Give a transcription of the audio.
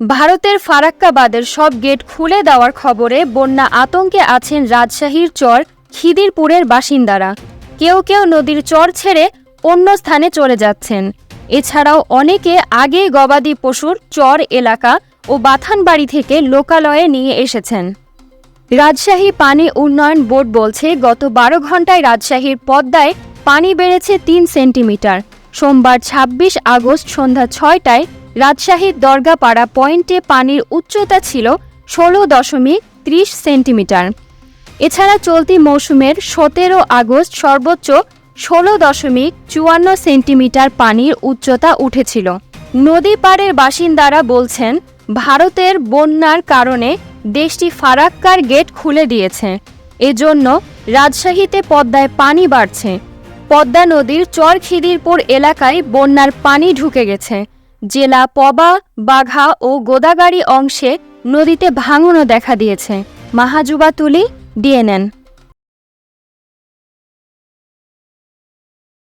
ভারতের ফারাক্কা বাঁধের সব গেট খুলে দেওয়ার খবরে বন্যা আতঙ্কে আছেন রাজশাহীর চর খিদিরপুরের বাসিন্দারা। কেউ কেউ নদীর চর ছেড়ে অন্য স্থানে চলে যাচ্ছেন। এছাড়াও অনেকে আগেই গবাদি পশুর চর এলাকা ও বাথানবাড়ি থেকে লোকালয়ে নিয়ে এসেছেন। রাজশাহী পানি উন্নয়ন বোর্ড বলছে, গত 12 ঘন্টায় রাজশাহীর পদ্মায় পানি বেড়েছে 3 সেন্টিমিটার। সোমবার 26 আগস্ট সন্ধ্যা 6টায় রাজশাহীর দরগাপাড়া পয়েন্টে পানির উচ্চতা ছিল 16.30 সেন্টিমিটার। এছাড়া চলতি মৌসুমের 17 আগস্ট সর্বোচ্চ 16.54 সেন্টিমিটার পানির উচ্চতা উঠেছিল। নদী পাড়ের বাসিন্দারা বলছেন, ভারতের বন্যার কারণে দেশটি ফারাক্কার গেট খুলে দিয়েছে। এজন্য রাজশাহীতে পদ্মায় পানি বাড়ছে। পদ্মা নদীর চর খিদিরপুর এলাকায় বন্যার পানি ঢুকে গেছে। জেলা পবা, বাঘা ও গোদাগাড়ি অংশে নদীতে ভাঙনও দেখা দিয়েছে। মাহাজুবা তুলি, ডিএনএন।